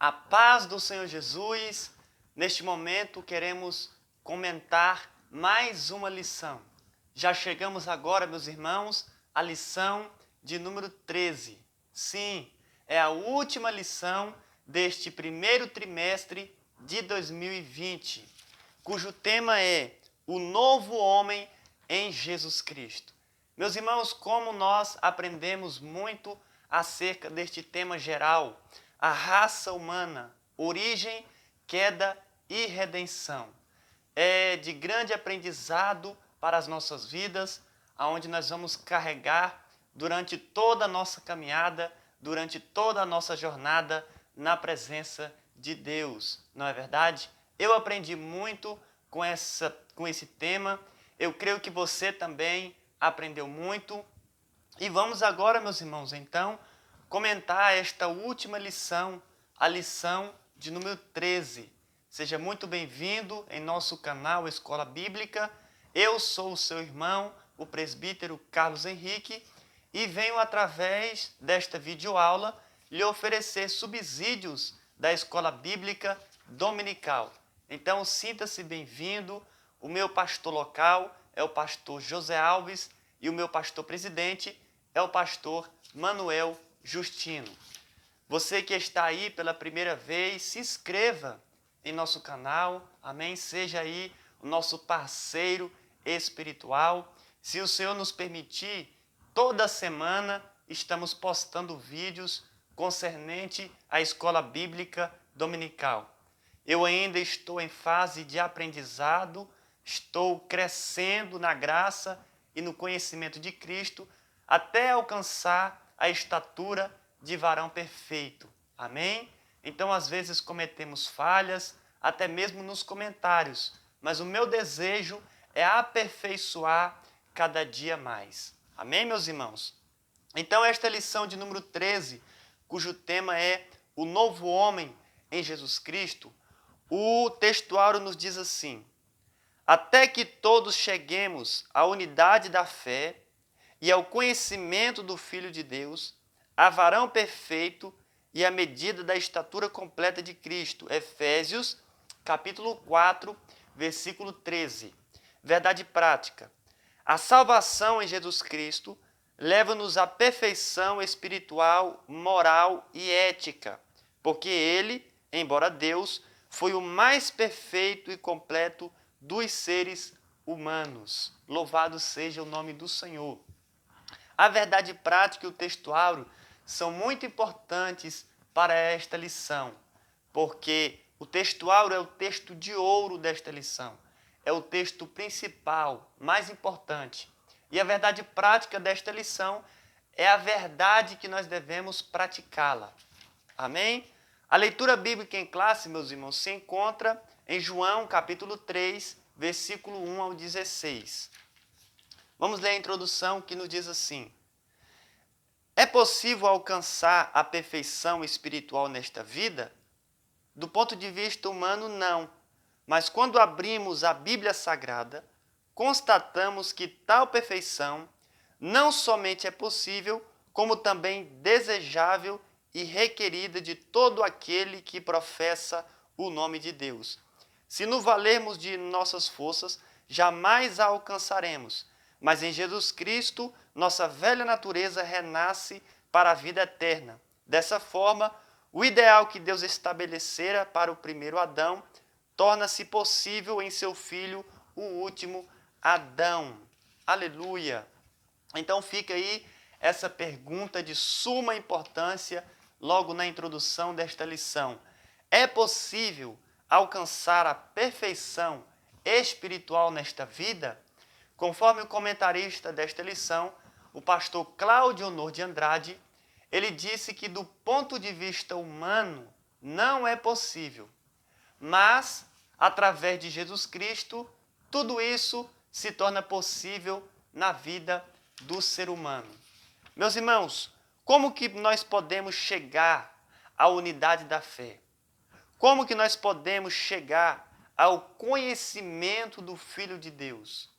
A paz do Senhor Jesus. Neste momento queremos comentar mais uma lição. Já chegamos agora, meus irmãos, à lição de número 13. Sim, é a última lição deste primeiro trimestre de 2020, cujo tema é o novo homem em Jesus Cristo. Meus irmãos, como nós aprendemos muito acerca deste tema geral, a raça humana, origem, queda e redenção. É de grande aprendizado para as nossas vidas, aonde nós vamos carregar durante toda a nossa caminhada, durante toda a nossa jornada na presença de Deus. Não é verdade? Eu aprendi muito com esse tema. Eu creio que você também aprendeu muito. E vamos agora, meus irmãos, então, comentar esta última lição, a lição de número 13. Seja muito bem-vindo em nosso canal Escola Bíblica. Eu sou o seu irmão, o presbítero Carlos Henrique, e venho através desta videoaula lhe oferecer subsídios da Escola Bíblica Dominical. Então, sinta-se bem-vindo. O meu pastor local é o pastor José Alves e o meu pastor presidente é o pastor Manuel Justino. Você que está aí pela primeira vez, se inscreva em nosso canal, amém? Seja aí o nosso parceiro espiritual. Se o Senhor nos permitir, toda semana estamos postando vídeos concernente à Escola Bíblica Dominical. Eu ainda estou em fase de aprendizado, estou crescendo na graça e no conhecimento de Cristo, até alcançar a estatura de varão perfeito. Amém? Então, às vezes, cometemos falhas, até mesmo nos comentários, mas o meu desejo é aperfeiçoar cada dia mais. Amém, meus irmãos? Então, esta lição de número 13, cujo tema é o novo homem em Jesus Cristo, o textuário nos diz assim: até que todos cheguemos à unidade da fé e ao conhecimento do Filho de Deus, a varão perfeito e à medida da estatura completa de Cristo. Efésios, capítulo 4, versículo 13. Verdade prática. A salvação em Jesus Cristo leva-nos à perfeição espiritual, moral e ética, porque Ele, embora Deus, foi o mais perfeito e completo dos seres humanos. Louvado seja o nome do Senhor. A verdade prática e o textuário são muito importantes para esta lição, porque o textuário é o texto de ouro desta lição, é o texto principal, mais importante. E a verdade prática desta lição é a verdade que nós devemos praticá-la. Amém? A leitura bíblica em classe, meus irmãos, se encontra em João, capítulo 3, versículo 1 ao 16. Vamos ler a introdução que nos diz assim: é possível alcançar a perfeição espiritual nesta vida? Do ponto de vista humano, não. Mas quando abrimos a Bíblia Sagrada, constatamos que tal perfeição não somente é possível, como também desejável e requerida de todo aquele que professa o nome de Deus. Se nos valermos de nossas forças, jamais a alcançaremos. Mas em Jesus Cristo, nossa velha natureza renasce para a vida eterna. Dessa forma, o ideal que Deus estabelecera para o primeiro Adão torna-se possível em seu Filho, o último Adão. Aleluia! Então fica aí essa pergunta de suma importância logo na introdução desta lição. É possível alcançar a perfeição espiritual nesta vida? Conforme o comentarista desta lição, o pastor Cláudio Honor de Andrade, ele disse que do ponto de vista humano não é possível, mas através de Jesus Cristo, tudo isso se torna possível na vida do ser humano. Meus irmãos, como que nós podemos chegar à unidade da fé? Como que nós podemos chegar ao conhecimento do Filho de Deus?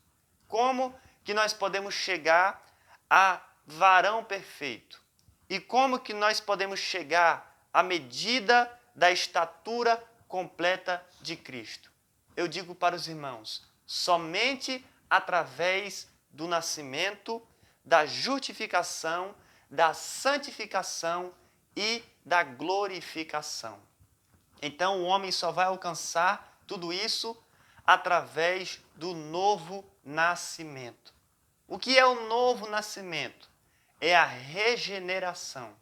Como que nós podemos chegar a varão perfeito? E como que nós podemos chegar à medida da estatura completa de Cristo. Eu digo para os irmãos, somente através do nascimento, da justificação, da santificação e da glorificação. Então o homem só vai alcançar tudo isso através do novo nascimento. O que é o novo nascimento? É a regeneração.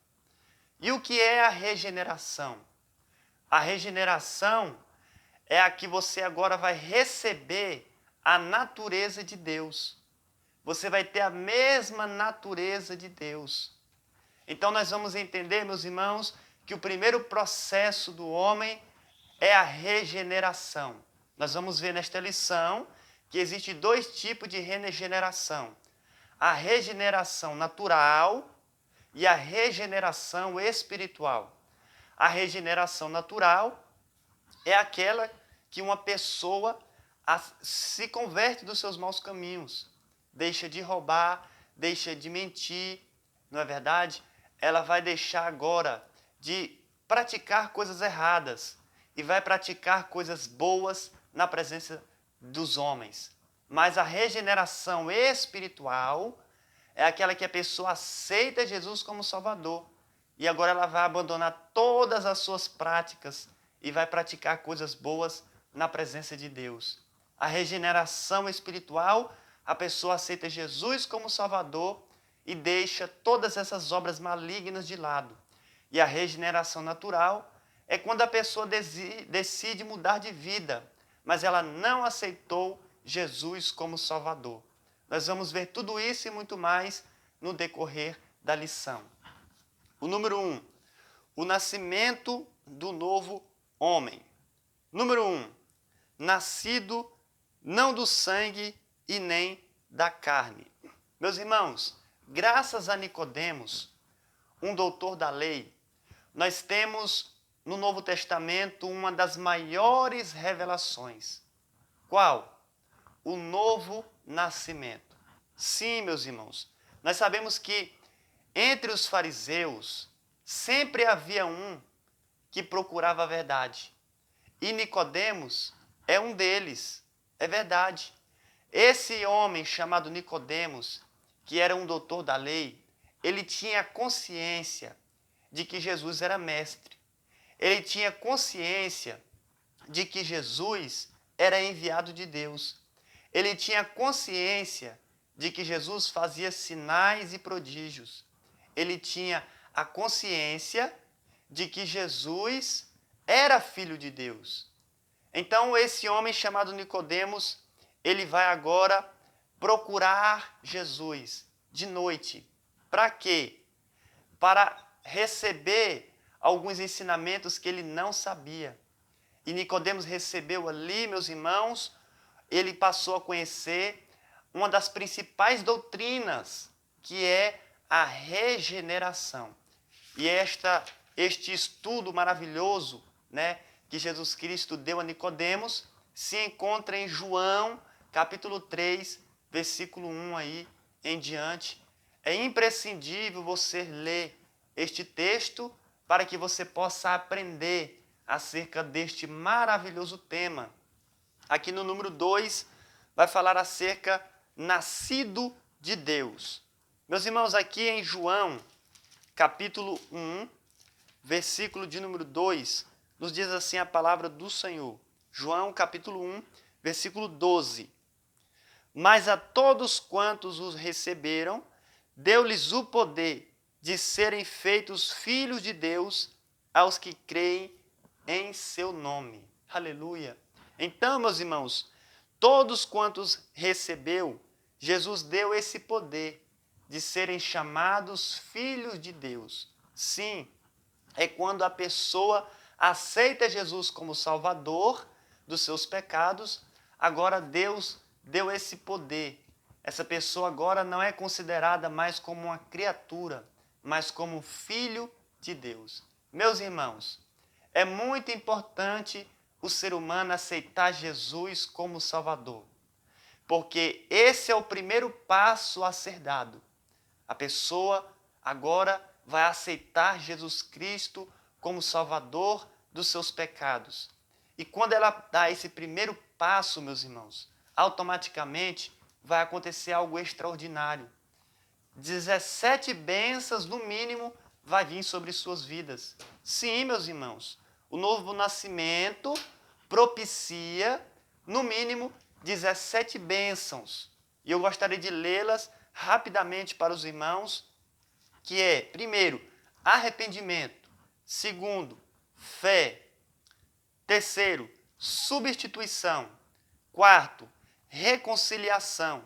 E o que é a regeneração? A regeneração é a que você agora vai receber a natureza de Deus. Você vai ter a mesma natureza de Deus. Então nós vamos entender, meus irmãos, que o primeiro processo do homem é a regeneração. Nós vamos ver nesta lição que existe dois tipos de regeneração. A regeneração natural e a regeneração espiritual. A regeneração natural é aquela que uma pessoa se converte dos seus maus caminhos, deixa de roubar, deixa de mentir, não é verdade? Ela vai deixar agora de praticar coisas erradas e vai praticar coisas boas na presença dos homens. Mas a regeneração espiritual é aquela que a pessoa aceita Jesus como Salvador e agora ela vai abandonar todas as suas práticas e vai praticar coisas boas na presença de Deus. A regeneração espiritual, a pessoa aceita Jesus como Salvador e deixa todas essas obras malignas de lado. E a regeneração natural é quando a pessoa decide mudar de vida, mas ela não aceitou Jesus como Salvador. Nós vamos ver tudo isso e muito mais no decorrer da lição. O número 1, o nascimento do novo homem. Número 1, nascido não do sangue e nem da carne. Meus irmãos, graças a Nicodemos, um doutor da lei, nós temos no Novo Testamento uma das maiores revelações. Qual? O novo nascimento. Sim, meus irmãos, nós sabemos que entre os fariseus sempre havia um que procurava a verdade. E Nicodemos é um deles, é verdade. Esse homem chamado Nicodemos, que era um doutor da lei, ele tinha consciência de que Jesus era mestre. Ele tinha consciência de que Jesus era enviado de Deus. Ele tinha consciência de que Jesus fazia sinais e prodígios. Ele tinha a consciência de que Jesus era filho de Deus. Então esse homem chamado Nicodemos, ele vai agora procurar Jesus de noite. Para quê? Para receber alguns ensinamentos que ele não sabia. E Nicodemos recebeu ali, meus irmãos, ele passou a conhecer uma das principais doutrinas, que é a regeneração. E este estudo maravilhoso, né, que Jesus Cristo deu a Nicodemos, se encontra em João, capítulo 3, versículo 1 aí em diante. É imprescindível você ler este texto para que você possa aprender acerca deste maravilhoso tema. Aqui no número 2, vai falar acerca nascido de Deus. Meus irmãos, aqui em João, capítulo 1, versículo de número 2, nos diz assim a palavra do Senhor. João, capítulo 1, versículo 12. Mas a todos quantos os receberam, deu-lhes o poder de serem feitos filhos de Deus aos que creem em seu nome. Aleluia! Então, meus irmãos, todos quantos recebeu, Jesus deu esse poder de serem chamados filhos de Deus. Sim, é quando a pessoa aceita Jesus como Salvador dos seus pecados, agora Deus deu esse poder. Essa pessoa agora não é considerada mais como uma criatura, mas como filho de Deus. Meus irmãos, é muito importante o ser humano aceitar Jesus como Salvador, porque esse é o primeiro passo a ser dado. A pessoa agora vai aceitar Jesus Cristo como Salvador dos seus pecados. E quando ela dá esse primeiro passo, meus irmãos, automaticamente vai acontecer algo extraordinário. 17 bênçãos, no mínimo, vai vir sobre suas vidas. Sim, meus irmãos, o novo nascimento propicia, no mínimo, 17 bênçãos. E eu gostaria de lê-las rapidamente para os irmãos, que é, primeiro, arrependimento. Segundo, fé. Terceiro, substituição. Quarto, reconciliação.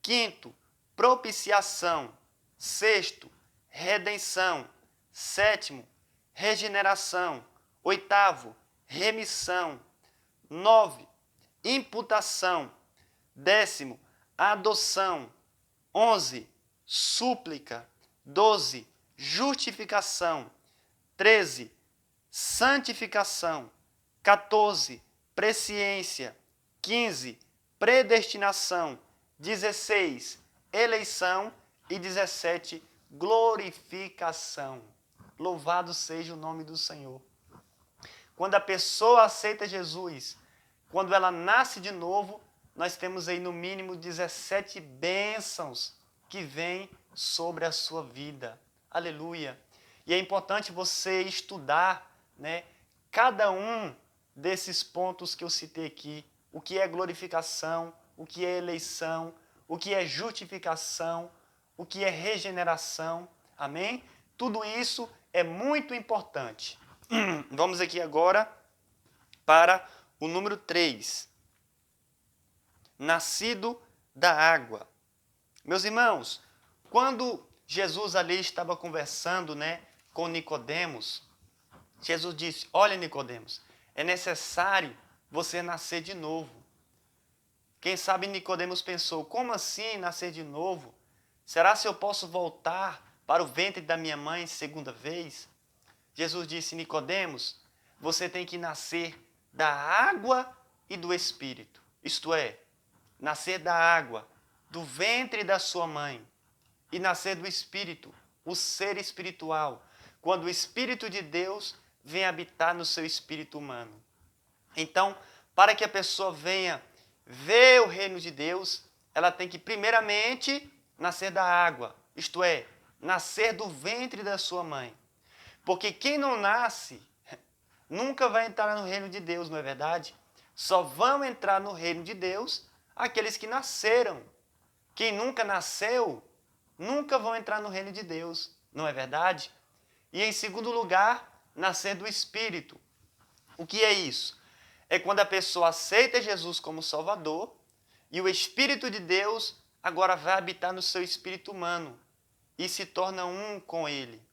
Quinto, propiciação. Sexto, redenção. Sétimo, regeneração. Oitavo, remissão. 9, imputação. 10º, adoção. 11, súplica. 12, justificação. 13, santificação. 14, presciência. 15, predestinação. 16, eleição. E 17, glorificação. Louvado seja o nome do Senhor. Quando a pessoa aceita Jesus, quando ela nasce de novo, nós temos aí no mínimo 17 bênçãos que vêm sobre a sua vida. Aleluia. E é importante você estudar, né, cada um desses pontos que eu citei aqui. O que é glorificação, o que é eleição, o que é justificação, o que é regeneração. Amém? Tudo isso é muito importante. Vamos aqui agora para o número 3. Nascido da água. Meus irmãos, quando Jesus ali estava conversando, né, com Nicodemos, Jesus disse: olha, Nicodemos, é necessário você nascer de novo. Quem sabe Nicodemos pensou: como assim nascer de novo? Será se eu posso voltar para o ventre da minha mãe segunda vez? Jesus disse: Nicodemos, você tem que nascer da água e do Espírito. Isto é, nascer da água, do ventre da sua mãe, e nascer do Espírito, o ser espiritual, quando o Espírito de Deus vem habitar no seu espírito humano. Então, para que a pessoa venha ver o reino de Deus, ela tem que primeiramente nascer da água, isto é, nascer do ventre da sua mãe. Porque quem não nasce nunca vai entrar no reino de Deus, não é verdade? Só vão entrar no reino de Deus aqueles que nasceram. Quem nunca nasceu, nunca vão entrar no reino de Deus, não é verdade? E em segundo lugar, nascer do Espírito. O que é isso? É quando a pessoa aceita Jesus como Salvador e o Espírito de Deus agora vai habitar no seu espírito humano e se torna um com ele.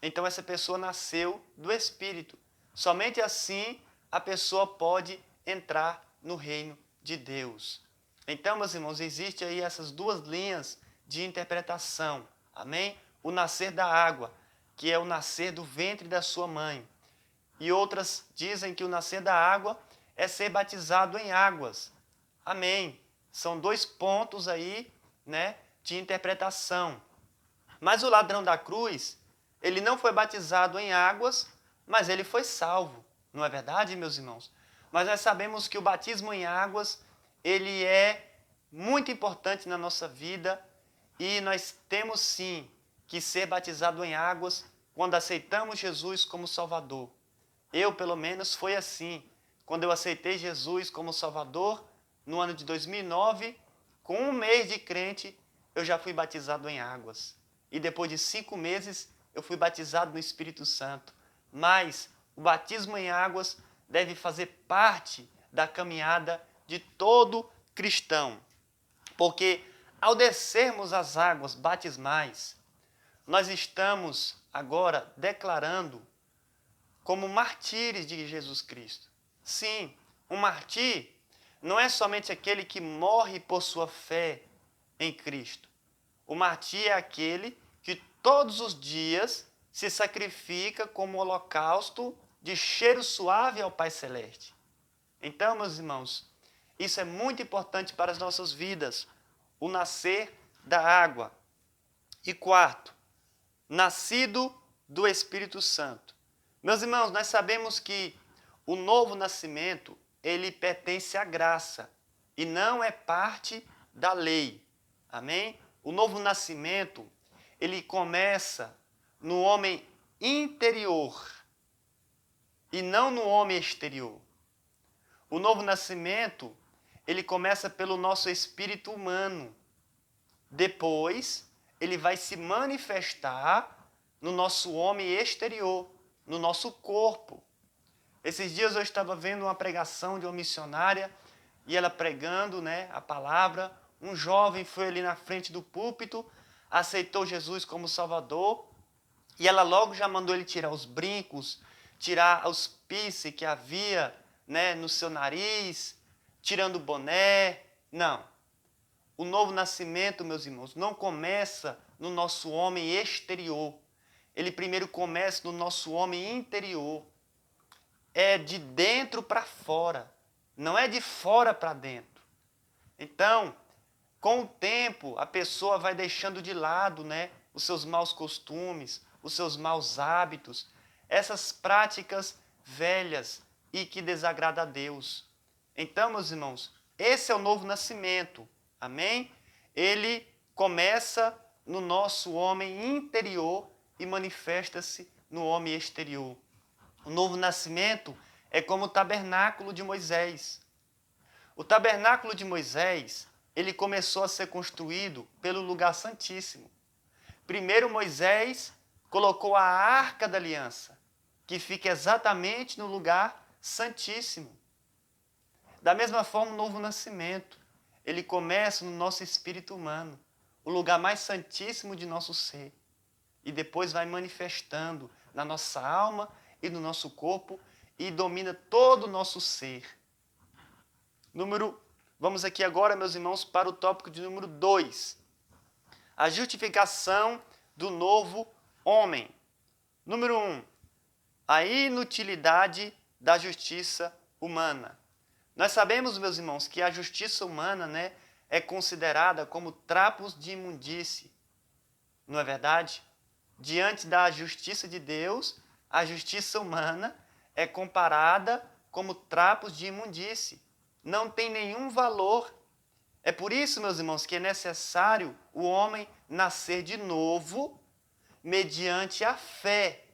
Então essa pessoa nasceu do Espírito. Somente assim a pessoa pode entrar no reino de Deus. Então, meus irmãos, existem aí essas duas linhas de interpretação. Amém? O nascer da água, que é o nascer do ventre da sua mãe. E outras dizem que o nascer da água é ser batizado em águas. Amém? São dois pontos aí, né, de interpretação. Mas o ladrão da cruz, ele não foi batizado em águas, mas ele foi salvo. Não é verdade, meus irmãos? Mas nós sabemos que o batismo em águas, ele é muito importante na nossa vida e nós temos sim que ser batizado em águas quando aceitamos Jesus como Salvador. Eu, pelo menos, foi assim. Quando eu aceitei Jesus como Salvador, no ano de 2009, com 1 mês de crente, eu já fui batizado em águas. E depois de 5 meses, eu fui batizado no Espírito Santo. Mas o batismo em águas deve fazer parte da caminhada de todo cristão. Porque ao descermos as águas batismais, nós estamos agora declarando como mártires de Jesus Cristo. Sim, um mártir não é somente aquele que morre por sua fé em Cristo. O mártir é aquele que todos os dias se sacrifica como holocausto de cheiro suave ao Pai Celeste. Então, meus irmãos, isso é muito importante para as nossas vidas, o nascer da água. E quarto, nascido do Espírito Santo. Meus irmãos, nós sabemos que o novo nascimento, ele pertence à graça e não é parte da lei. Amém? O novo nascimento, ele começa no homem interior e não no homem exterior. O novo nascimento, ele começa pelo nosso espírito humano. Depois, ele vai se manifestar no nosso homem exterior, no nosso corpo. Esses dias eu estava vendo uma pregação de uma missionária e ela pregando, a palavra. Um jovem foi ali na frente do púlpito, aceitou Jesus como Salvador e ela logo já mandou ele tirar os brincos, tirar os piercing que havia, no seu nariz, tirando o boné. Não. O novo nascimento, meus irmãos, não começa no nosso homem exterior. Ele primeiro começa no nosso homem interior. É de dentro para fora, não é de fora para dentro. Então, com o tempo, a pessoa vai deixando de lado, os seus maus costumes, os seus maus hábitos, essas práticas velhas e que desagradam a Deus. Então, meus irmãos, esse é o novo nascimento. Amém? Ele começa no nosso homem interior e manifesta-se no homem exterior. O novo nascimento é como o tabernáculo de Moisés. O tabernáculo de Moisés, ele começou a ser construído pelo lugar santíssimo. Primeiro Moisés colocou a arca da aliança, que fica exatamente no lugar santíssimo. Da mesma forma, o novo nascimento, ele começa no nosso espírito humano, o lugar mais santíssimo de nosso ser. E depois vai manifestando na nossa alma e no nosso corpo e domina todo o nosso ser. Vamos aqui agora, meus irmãos, para o tópico de número 2. A justificação do novo homem. Número 1. A inutilidade da justiça humana. Nós sabemos, meus irmãos, que a justiça humana, é considerada como trapos de imundície. Não é verdade? Diante da justiça de Deus, a justiça humana é comparada como trapos de imundície. Não tem nenhum valor. É por isso, meus irmãos, que é necessário o homem nascer de novo mediante a fé.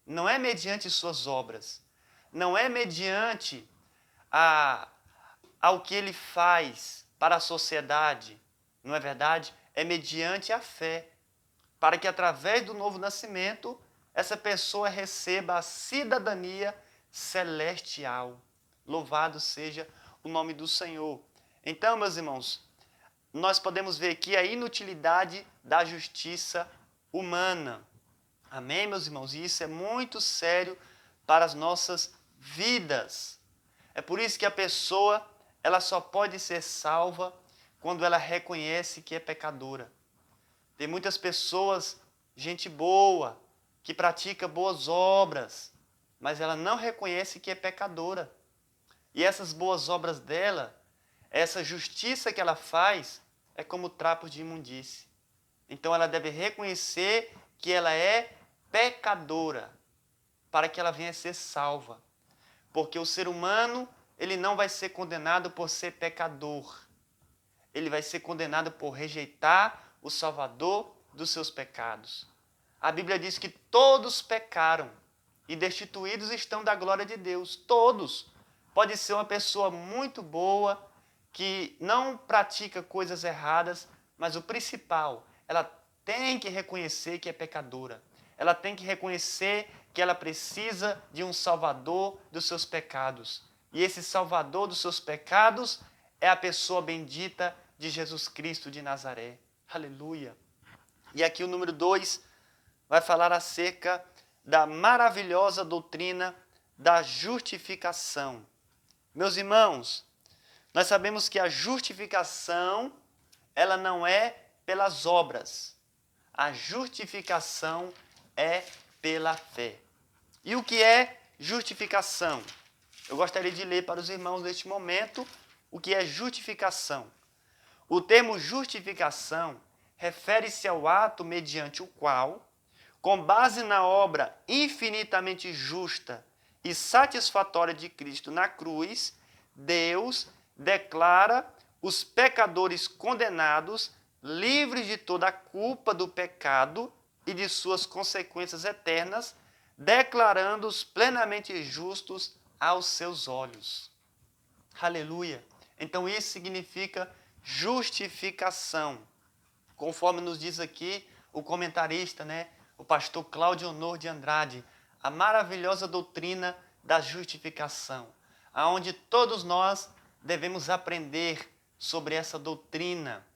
Não é mediante suas obras. Não é mediante ao que ele faz para a sociedade. Não é verdade? É mediante a fé. Para que através do novo nascimento, essa pessoa receba a cidadania celestial. Louvado seja o nome do Senhor. Então, meus irmãos, nós podemos ver aqui a inutilidade da justiça humana. Amém, meus irmãos? E isso é muito sério para as nossas vidas. É por isso que a pessoa, ela só pode ser salva quando ela reconhece que é pecadora. Tem muitas pessoas, gente boa, que pratica boas obras, mas ela não reconhece que é pecadora. E essas boas obras dela, essa justiça que ela faz, é como trapos de imundície. Então ela deve reconhecer que ela é pecadora, para que ela venha a ser salva. Porque o ser humano, ele não vai ser condenado por ser pecador. Ele vai ser condenado por rejeitar o Salvador dos seus pecados. A Bíblia diz que todos pecaram e destituídos estão da glória de Deus. Todos. Pode ser uma pessoa muito boa, que não pratica coisas erradas, mas o principal, ela tem que reconhecer que é pecadora. Ela tem que reconhecer que ela precisa de um Salvador dos seus pecados. E esse Salvador dos seus pecados é a pessoa bendita de Jesus Cristo de Nazaré. Aleluia. E aqui o número 2 vai falar acerca da maravilhosa doutrina da justificação. Meus irmãos, nós sabemos que a justificação, ela não é pelas obras. A justificação é pela fé. E o que é justificação? Eu gostaria de ler para os irmãos neste momento o que é justificação. O termo justificação refere-se ao ato mediante o qual com base na obra infinitamente justa e satisfatória de Cristo na cruz, Deus declara os pecadores condenados livres de toda a culpa do pecado e de suas consequências eternas, declarando-os plenamente justos aos seus olhos. Aleluia! Então isso significa justificação. Conforme nos diz aqui o comentarista, o pastor Cláudio Honor de Andrade, a maravilhosa doutrina da justificação, aonde todos nós devemos aprender sobre essa doutrina,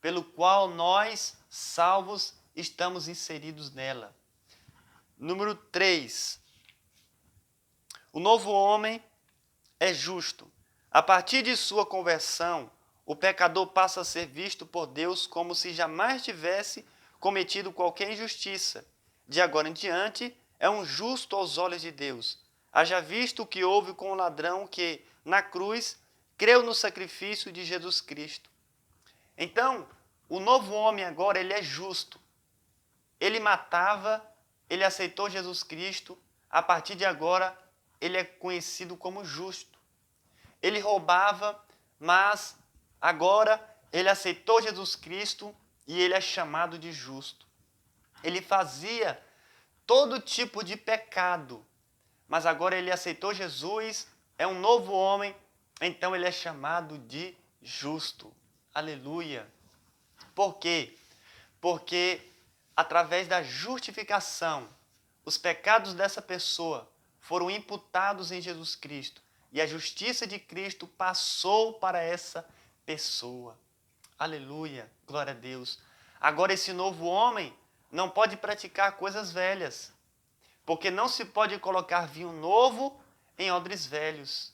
pelo qual nós, salvos, estamos inseridos nela. Número 3. O novo homem é justo. A partir de sua conversão, o pecador passa a ser visto por Deus como se jamais tivesse cometido qualquer injustiça. De agora em diante, é um justo aos olhos de Deus. Haja visto o que houve com o ladrão que, na cruz, creu no sacrifício de Jesus Cristo. Então, o novo homem agora, ele é justo. Ele matava, ele aceitou Jesus Cristo. A partir de agora, ele é conhecido como justo. Ele roubava, mas agora ele aceitou Jesus Cristo e ele é chamado de justo. Ele fazia todo tipo de pecado, mas agora ele aceitou Jesus, é um novo homem, então ele é chamado de justo. Aleluia! Por quê? Porque através da justificação, os pecados dessa pessoa foram imputados em Jesus Cristo e a justiça de Cristo passou para essa pessoa. Aleluia! Glória a Deus! Agora esse novo homem não pode praticar coisas velhas, porque não se pode colocar vinho novo em odres velhos.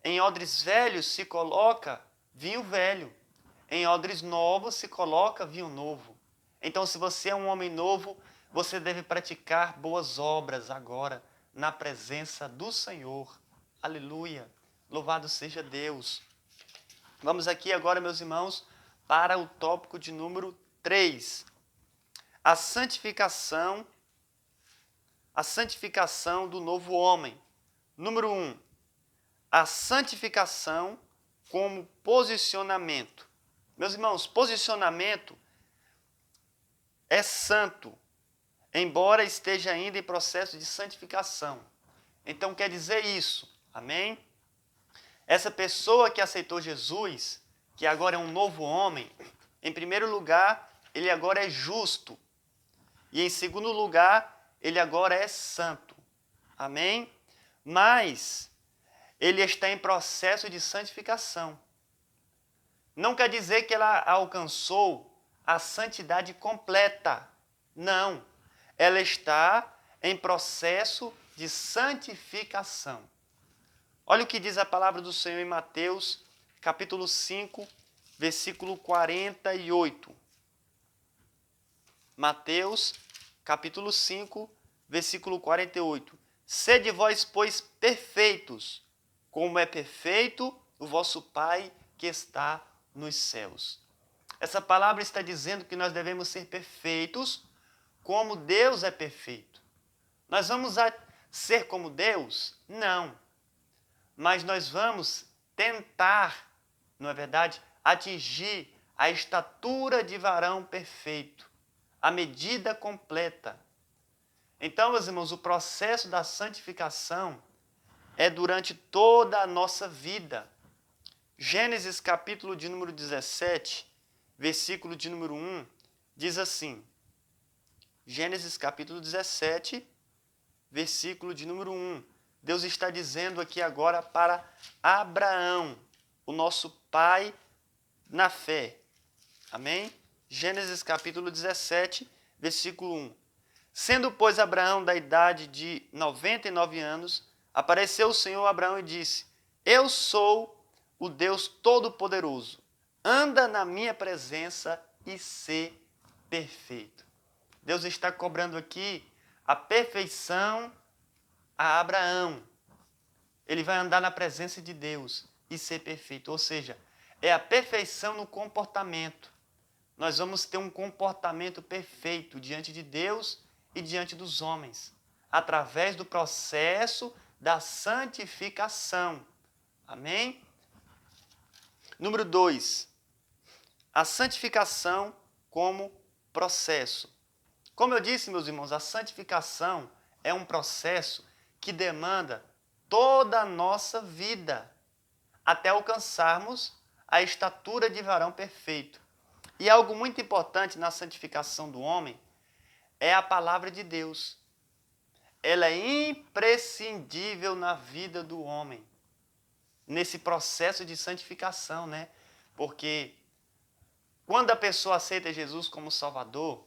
Em odres velhos se coloca vinho velho. Em odres novos se coloca vinho novo. Então, se você é um homem novo, você deve praticar boas obras agora, na presença do Senhor. Aleluia! Louvado seja Deus! Vamos aqui agora, meus irmãos, para o tópico de número 3. A santificação do novo homem. Número 1. A santificação como posicionamento. Meus irmãos, posicionamento é santo, embora esteja ainda em processo de santificação. Então quer dizer isso, amém? Essa pessoa que aceitou Jesus, que agora é um novo homem, em primeiro lugar, ele agora é justo. E em segundo lugar, ele agora é santo. Amém? Mas ele está em processo de santificação. Não quer dizer que ela alcançou a santidade completa. Não. Ela está em processo de santificação. Olha o que diz a palavra do Senhor em Mateus, capítulo 5, versículo 48. Mateus, capítulo 5, versículo 48. Sede vós, pois, perfeitos, como é perfeito o vosso Pai que está nos céus. Essa palavra está dizendo que nós devemos ser perfeitos como Deus é perfeito. Nós vamos ser como Deus? Não. Mas nós vamos tentar, não é verdade, atingir a estatura de varão perfeito, a medida completa. Então, meus irmãos, o processo da santificação é durante toda a nossa vida. Gênesis capítulo de número 17, versículo de número 1, diz assim. Gênesis capítulo 17, versículo de número 1. Deus está dizendo aqui agora para Abraão, o nosso pai na fé. Amém? Gênesis capítulo 17, versículo 1. Sendo, pois, Abraão da idade de 99 anos, apareceu o Senhor a Abraão e disse: Eu sou o Deus Todo-Poderoso. Anda na minha presença e sê perfeito. Deus está cobrando aqui a perfeição a Abraão. Ele vai andar na presença de Deus e ser perfeito. Ou seja, é a perfeição no comportamento. nós vamos ter um comportamento perfeito diante de Deus e diante dos homens, através do processo da santificação. Amém? Número 2, a santificação como processo. Como eu disse, meus irmãos, a santificação é um processo que demanda toda a nossa vida até alcançarmos a estatura de varão perfeito. E algo muito importante na santificação do homem é a palavra de Deus. Ela é imprescindível na vida do homem, nesse processo de santificação, né? Porque quando a pessoa aceita Jesus como Salvador,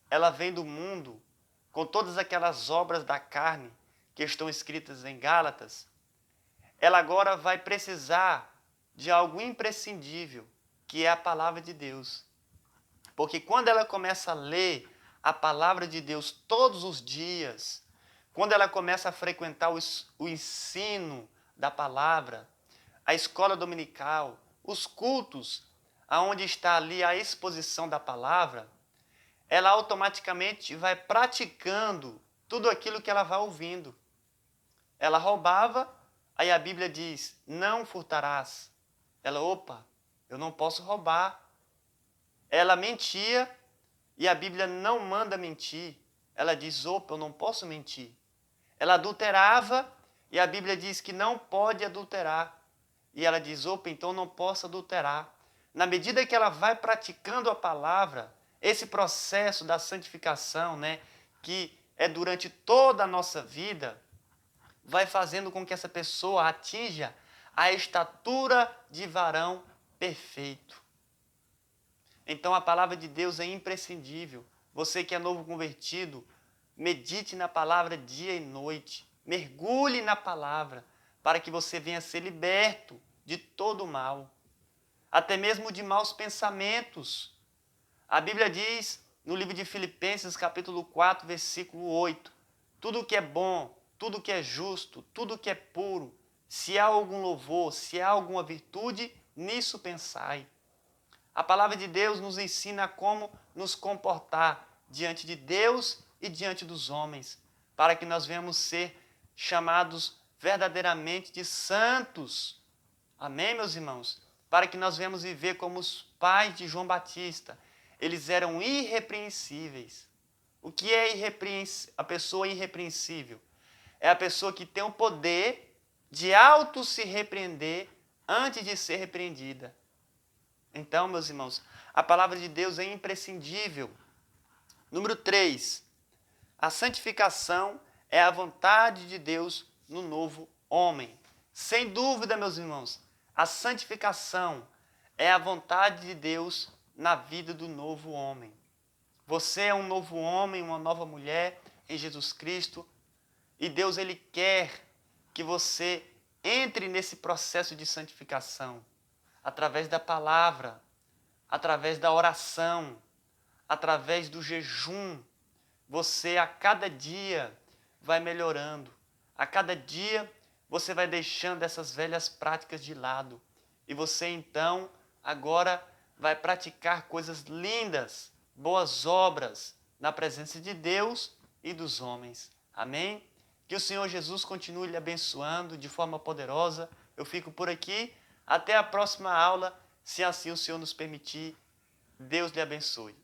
ela vem do mundo com todas aquelas obras da carne que estão escritas em Gálatas. Ela agora vai precisar de algo imprescindível, que é a palavra de Deus. Porque quando ela começa a ler a palavra de Deus todos os dias, quando ela começa a frequentar o ensino da palavra, a escola dominical, os cultos, aonde está ali a exposição da palavra, ela automaticamente vai praticando tudo aquilo que ela vai ouvindo. Ela roubava, aí a Bíblia diz, não furtarás. Ela, opa, eu não posso roubar. Ela mentia e a Bíblia não manda mentir. Ela diz, opa, eu não posso mentir. Ela adulterava e a Bíblia diz que não pode adulterar. E ela diz, opa, então eu não posso adulterar. Na medida que ela vai praticando a palavra, esse processo da santificação, né, que é durante toda a nossa vida, vai fazendo com que essa pessoa atinja a estatura de varão perfeito. Então a palavra de Deus é imprescindível. Você que é novo convertido, medite na palavra dia e noite. Mergulhe na palavra para que você venha ser liberto de todo o mal, até mesmo de maus pensamentos. A Bíblia diz no livro de Filipenses, capítulo 4, versículo 8, tudo que é bom, tudo que é justo, tudo que é puro, se há algum louvor, se há alguma virtude, nisso pensai. A palavra de Deus nos ensina como nos comportar diante de Deus e diante dos homens, para que nós venhamos ser chamados verdadeiramente de santos. Amém, meus irmãos? Para que nós venhamos viver como os pais de João Batista. Eles eram irrepreensíveis. O que é a pessoa irrepreensível? É a pessoa que tem o poder de auto se repreender antes de ser repreendida. Então, meus irmãos, a palavra de Deus é imprescindível. Número 3, a santificação é a vontade de Deus no novo homem. Sem dúvida, meus irmãos, a santificação é a vontade de Deus na vida do novo homem. Você é um novo homem, uma nova mulher em Jesus Cristo, e Deus ele quer que você entre nesse processo de santificação através da palavra, através da oração, através do jejum. Você a cada dia vai melhorando. A cada dia você vai deixando essas velhas práticas de lado. E você então agora vai praticar coisas lindas, boas obras na presença de Deus e dos homens. Amém? Que o Senhor Jesus continue lhe abençoando de forma poderosa. Eu fico por aqui. Até a próxima aula, se assim o Senhor nos permitir. Deus lhe abençoe.